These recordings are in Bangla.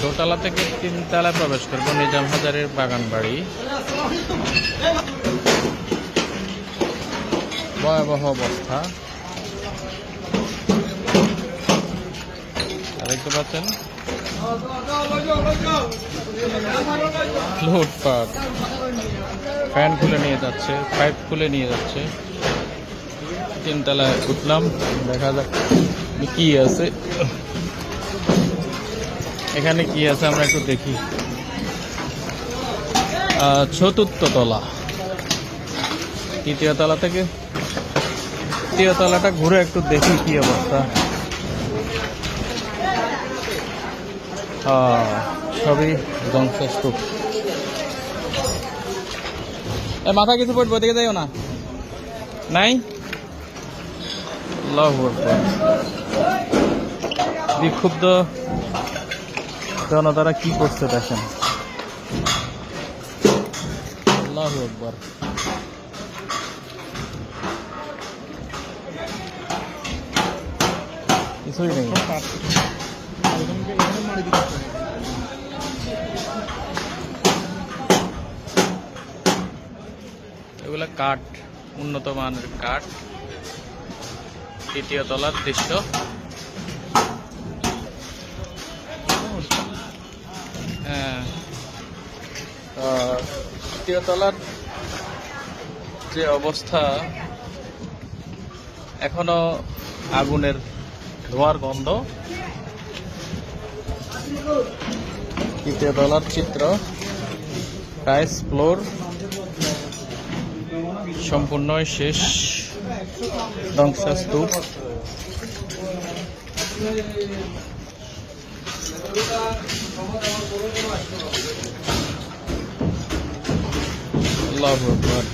দোতলা থেকে তিনতলায় প্রবেশ করবো নিজাম হাজারের বাগান বাড়ি। ভয়াবহ অবস্থা দেখতে পাচ্ছেন, লুটপাট, ফ্যান খুলে নিয়ে যাচ্ছে, পাইপ খুলে নিয়ে যাচ্ছে। তিনতলায় উঠলাম, দেখা যাক কি আছে এখানে, কি আছে আমরা একটু দেখি। চতুর্থ তলা, তৃতীয় তলা থেকে তৃতীয় তলাটা ঘুরে একটু দেখি কি অবস্থা। সবই ধ্বংসস্তূপ। মাথা কিছু পড়বে, ওদিকে যাইও না, নাই বিক্ষুব্ধ জনতারা কি করছে দেখেন। আল্লাহু আকবার। কিছুই নেই, এগুলা কাঠ, উন্নত মানের কাঠ। তৃতীয় তলার দৃশ্য। তৃতীয় তলার যে অবস্থা, এখনো আগুনের ধোঁয়ার গন্ধ। তৃতীয় তলার চিত্র, টাইলস ফ্লোর সম্পূর্ণ শেষ, ধ্বংসস্তূপ। আল্লাহু আকবার,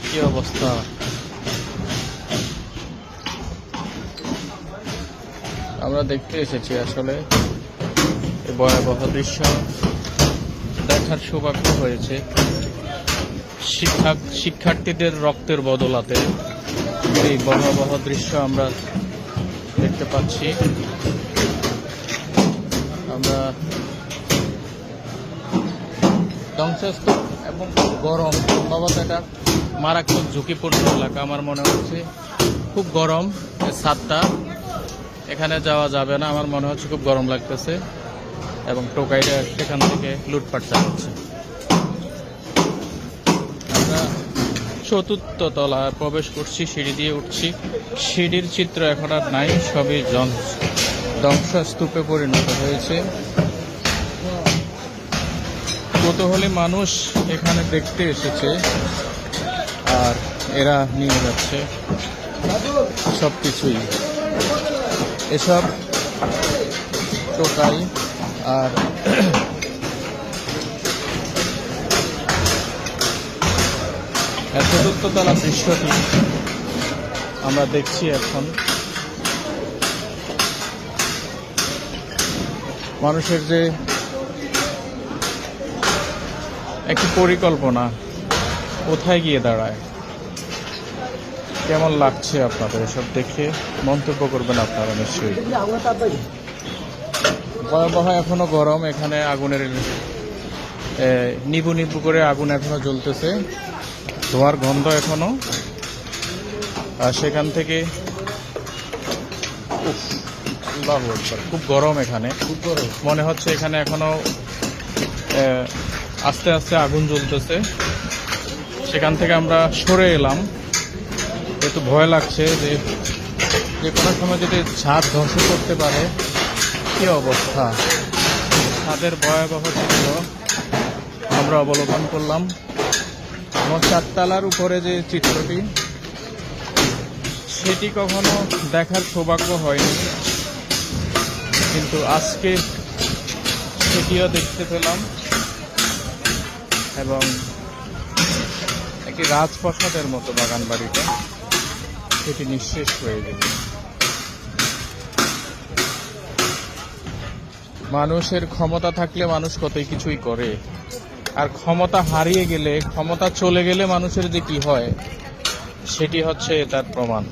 কি অবস্থা। আমরা দেখতে এসেছি আসলে এই ভয়াবহ দৃশ্য দেখার সৌভাগ্য হয়েছে। শিক্ষার্থীদের রক্তের বদলাতে এই ভয়াবহ দৃশ্য আমরা দেখতে পাচ্ছি। আমরা ধ্বংসস্তূপ এবং গরম, সম্ভবত এটা মারাত্মক ঝুঁকিপূর্ণ এলাকা আমার মনে হচ্ছে। খুব গরম, ছাদটা, এখানে যাওয়া যাবে না আমার মনে হচ্ছে, খুব গরম লাগতেছে। এবং টোকাইরা সেখান থেকে লুটপাট চালাচ্ছে। আমরা চতুর্থ তলায় প্রবেশ করছি, সিঁড়ি দিয়ে উঠছি। সিঁড়ির চিত্র এখন আর নাই, সবই ধ্বংসস্তূপে পরিণত হয়েছে। কৌতূহলী মানুষ এখানে দেখতে এসেছে, আর এরা নিয়ে যাচ্ছে সব কিছুই। এসব টোকাই আর চতুর্থ তলা দৃশ্যটি আমরা দেখছি এখন। মানুষের যে একটি পরিকল্পনা কোথায় গিয়ে দাঁড়ায়, কেমন লাগছে আপনাদের এসব দেখে মন্তব্য করবেন আপনারা নিশ্চয়ই। ভয়াবহ এখনো গরম, এখানে আগুনের নিবু নিবু করে আগুন এখনো জ্বলতেছে, ধোঁয়ার গন্ধ এখনো। আর সেখান থেকে খুব গরম, এখানে খুব গরম মনে হচ্ছে। এখানে এখনো আস্তে আস্তে আগুন জ্বলতেছে। সেখান থেকে আমরা সরে এলাম, একটু ভয় লাগছে যে কোনো সময় যদি ছাদ ধ্বংস করতে পারে, কি অবস্থা। ছাদের ভয়াবহ চিত্র আমরা অবলোকন করলাম। আমার চারতলার উপরে যে চিত্রটি, সেটি কখনো দেখার সৌভাগ্য হয়নি, কিন্তু আজকে সেটিও দেখতে পেলাম। এবং একটি রাজপ্রাসাদের মতো বাগান বাড়িটা, সেটি নিঃশেষ হয়ে গেল। মানুষের ক্ষমতা থাকলে মানুষ কতই কিছুই করে, আর ক্ষমতা হারিয়ে গেলে, ক্ষমতা চলে গেলে মানুষের যে কি হয়, সেটি হচ্ছে তার প্রমাণ।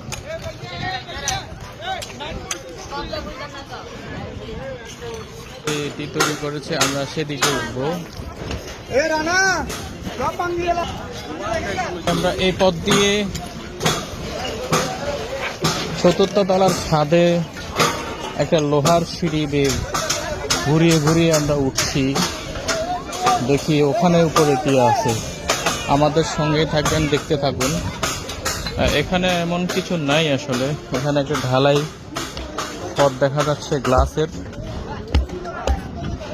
এটি তৈরি করেছে, আমরা সেদিকে উঠবো। আমরা এই পথ দিয়ে চতুর্থ তলার ছাদে একটা লোহার সিঁড়ি বেয়ে ঘুরিয়ে ঘুরিয়ে আমরা উঠছি। দেখি ওখানে উপরে কি আছে। আমাদের সঙ্গে থাকবেন, দেখতে থাকুন। এখানে এমন কিছু নাই আসলে। এখানে একটা ঢালাই পথ দেখা যাচ্ছে, গ্লাসের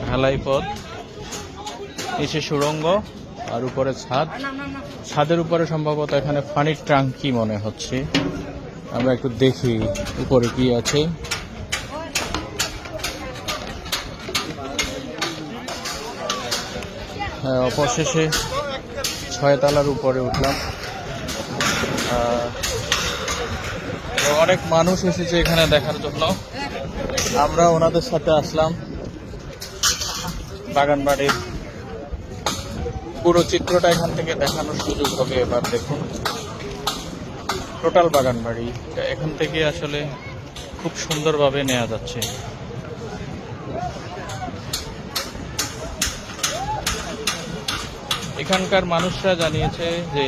ঢালাই পথ, নিচে সুড়ঙ্গ আর উপরে ছাদ। ছাদের উপরে সম্ভবত এখানে পানির ট্যাঙ্কি মনে হচ্ছে। আমরা একটু দেখি উপরে কি আছে। হ্যাঁ, অবশেষে 6 তলার উপরে উঠলাম। অনেক মানুষ এসেছে এখানে দেখার জন্য। আমরা ওনাদের সাথে আসলাম। বাগানবাড়ির পুরো চিত্রটা এখান থেকে দেখানোর সুযোগ হবে। এবার দেখুন টোটাল বাগানবাড়ি এখান থেকে আসলে খুব সুন্দরভাবে নেওয়া যাচ্ছে। এখানকার মানুষরা জানিয়েছে যে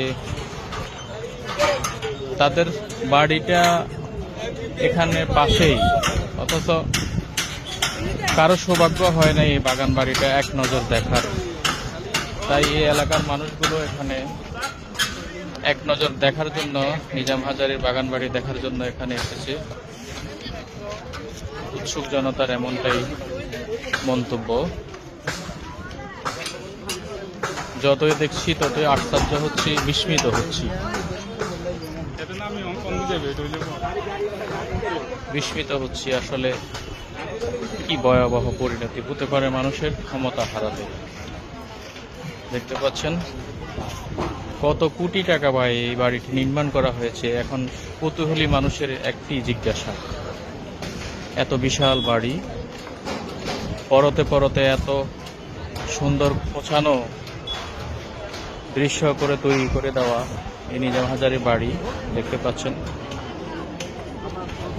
তাদের বাড়িটা এখানে পাশেই, অথচ কারো সৌভাগ্য হয় না এই বাগান বাড়িটা এক নজর দেখার। তাই এই এলাকার মানুষগুলো এখানে এক নজর দেখার জন্য, নিজাম হাজারীর বাগান বাড়ি দেখার জন্য এখানে এসেছে। উৎসুক জনতার এমনটাই মন্তব্য। যতই দেখছি ততই আশ্চর্য হচ্ছি, বিস্মিত হচ্ছি। বিস্মিত হচ্ছি আসলে কি ভয়াবহ পরিণতি হতে পারে মানুষের ক্ষমতা হারাতে। দেখতে পাচ্ছেন কত কোটি টাকা ব্যয়ে এই বাড়িটি নির্মাণ করা হয়েছে। এখন কৌতূহলী মানুষের একটি জিজ্ঞাসা, এত বিশাল বাড়ি, পরতে পরতে এত সুন্দর গোছানো দৃশ্য করে তৈরি করে দেওয়া এই নিজাম হাজারী বাড়ি। দেখতে পাচ্ছেন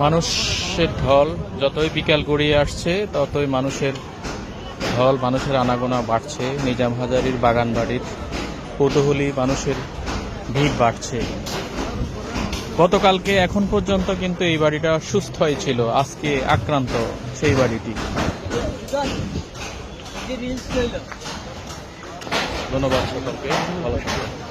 মানুষের ঢল যতই বিকাল গড়িয়ে আসছে ততই মানুষের ঢল, মানুষের আনাগোনা বাড়ছে। নিজাম হাজারীর বাগান বাড়ির কৌতূহলী মানুষের ভিড় বাড়ছে। গতকালকে এখন পর্যন্ত কিন্তু এই বাড়িটা সুস্থই ছিল, আজকে আক্রান্ত সেই বাড়িটি। ধন্যবাদ সকলকে, ভালো থাকবেন।